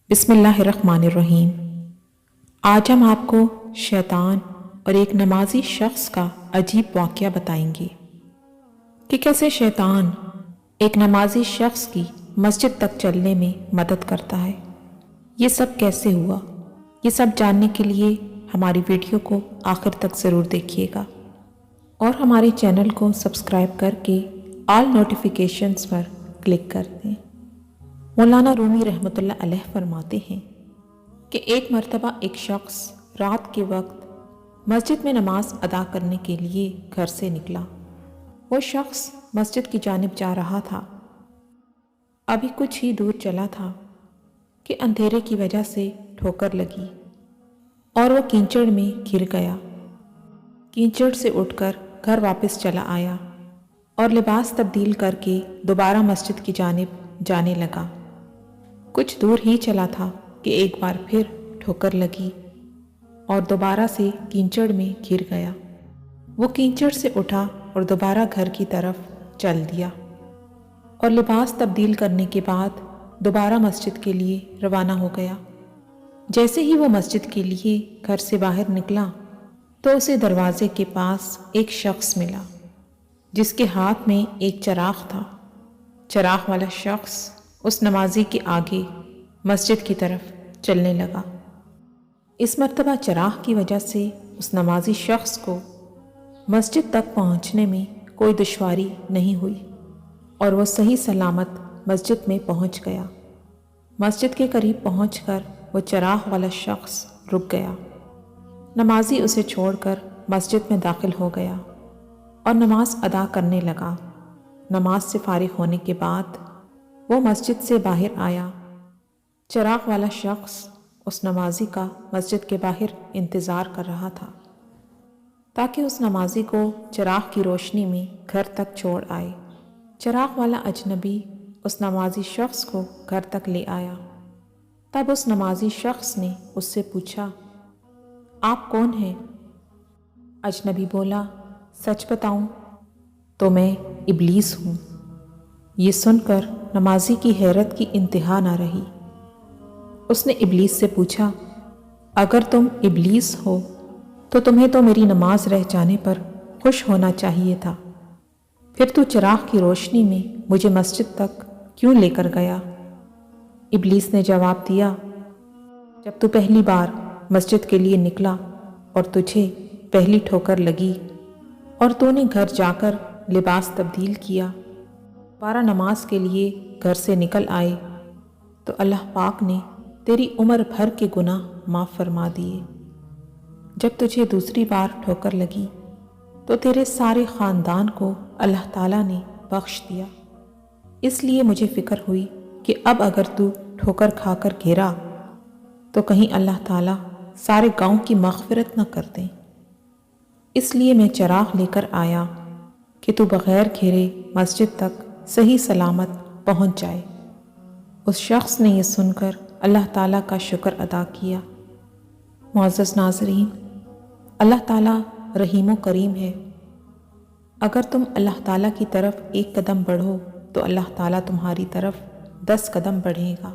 بسم اللہ الرحمن الرحیم۔ آج ہم آپ کو شیطان اور ایک نمازی شخص کا عجیب واقعہ بتائیں گے کہ کیسے شیطان ایک نمازی شخص کی مسجد تک چلنے میں مدد کرتا ہے۔ یہ سب کیسے ہوا، یہ سب جاننے کے لیے ہماری ویڈیو کو آخر تک ضرور دیکھیے گا اور ہمارے چینل کو سبسکرائب کر کے آل نوٹیفیکیشنز پر کلک کر دیں۔ مولانا رومی رحمۃ اللہ علیہ فرماتے ہیں کہ ایک مرتبہ ایک شخص رات کے وقت مسجد میں نماز ادا کرنے کے لیے گھر سے نکلا۔ وہ شخص مسجد کی جانب جا رہا تھا۔ ابھی کچھ ہی دور چلا تھا کہ اندھیرے کی وجہ سے ٹھوکر لگی اور وہ کیچڑ میں گر گیا۔ کیچڑ سے اٹھ کر گھر واپس چلا آیا اور لباس تبدیل کر کے دوبارہ مسجد کی جانب جانے لگا۔ کچھ دور ہی چلا تھا کہ ایک بار پھر ٹھوکر لگی اور دوبارہ سے کیچڑ میں گر گیا۔ وہ کیچڑ سے اٹھا اور دوبارہ گھر کی طرف چل دیا اور لباس تبدیل کرنے کے بعد دوبارہ مسجد کے لیے روانہ ہو گیا۔ جیسے ہی وہ مسجد کے لیے گھر سے باہر نکلا تو اسے دروازے کے پاس ایک شخص ملا جس کے ہاتھ میں ایک چراغ تھا۔ چراغ والا شخص اس نمازی کے آگے مسجد کی طرف چلنے لگا۔ اس مرتبہ چراغ کی وجہ سے اس نمازی شخص کو مسجد تک پہنچنے میں کوئی دشواری نہیں ہوئی اور وہ صحیح سلامت مسجد میں پہنچ گیا۔ مسجد کے قریب پہنچ کر وہ چراغ والا شخص رک گیا۔ نمازی اسے چھوڑ کر مسجد میں داخل ہو گیا اور نماز ادا کرنے لگا۔ نماز سے فارغ ہونے کے بعد وہ مسجد سے باہر آیا۔ چراغ والا شخص اس نمازی کا مسجد کے باہر انتظار کر رہا تھا تاکہ اس نمازی کو چراغ کی روشنی میں گھر تک چھوڑ آئے۔ چراغ والا اجنبی اس نمازی شخص کو گھر تک لے آیا۔ تب اس نمازی شخص نے اس سے پوچھا، آپ کون ہیں؟ اجنبی بولا، سچ بتاؤں تو میں ابلیس ہوں۔ یہ سن کر نمازی کی حیرت کی انتہا نہ رہی۔ اس نے ابلیس سے پوچھا، اگر تم ابلیس ہو تو تمہیں تو میری نماز رہ جانے پر خوش ہونا چاہیے تھا، پھر تو چراغ کی روشنی میں مجھے مسجد تک کیوں لے کر گیا؟ ابلیس نے جواب دیا، جب تو پہلی بار مسجد کے لیے نکلا اور تجھے پہلی ٹھوکر لگی اور تو نے گھر جا کر لباس تبدیل کیا، دوبارہ نماز کے لیے گھر سے نکل آئے، تو اللہ پاک نے تیری عمر بھر کے گناہ معاف فرما دیے۔ جب تجھے دوسری بار ٹھوکر لگی تو تیرے سارے خاندان کو اللہ تعالیٰ نے بخش دیا۔ اس لیے مجھے فکر ہوئی کہ اب اگر تو ٹھوکر کھا کر گرا تو کہیں اللہ تعالیٰ سارے گاؤں کی مغفرت نہ کر دیں۔ اس لیے میں چراغ لے کر آیا کہ تو بغیر گھیرے مسجد تک صحیح سلامت پہنچ جائے۔ اس شخص نے یہ سن کر اللہ تعالیٰ کا شکر ادا کیا۔ معزز ناظرین، اللہ تعالیٰ رحیم و کریم ہے۔ اگر تم اللہ تعالیٰ کی طرف ایک قدم بڑھو تو اللہ تعالیٰ تمہاری طرف 10 قدم بڑھے گا،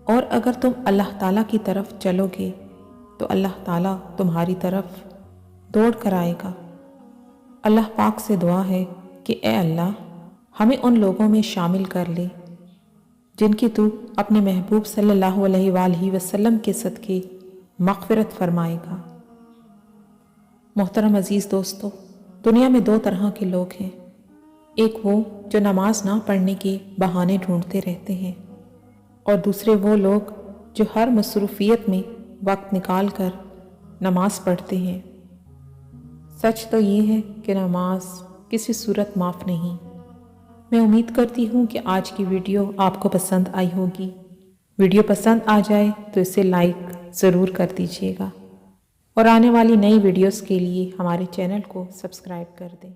اور اگر تم اللہ تعالیٰ کی طرف چلو گے تو اللہ تعالیٰ تمہاری طرف دوڑ کر آئے گا۔ اللہ پاک سے دعا ہے کہ اے اللہ، ہمیں ان لوگوں میں شامل کر لے جن کی تو اپنے محبوب صلی اللہ علیہ وآلہ وسلم کے صدقے مغفرت فرمائے گا۔ محترم عزیز دوستو، دنیا میں 2 طرح کے لوگ ہیں۔ ایک وہ جو نماز نہ پڑھنے کے بہانے ڈھونڈتے رہتے ہیں، اور دوسرے وہ لوگ جو ہر مصروفیت میں وقت نکال کر نماز پڑھتے ہیں۔ سچ تو یہ ہے کہ نماز کسی صورت معاف نہیں۔ میں امید کرتی ہوں کہ آج کی ویڈیو آپ کو پسند آئی ہوگی۔ ویڈیو پسند آ جائے تو اسے لائک ضرور کر دیجیے گا اور آنے والی نئی ویڈیوز کے لیے ہمارے چینل کو سبسکرائب کر دیں۔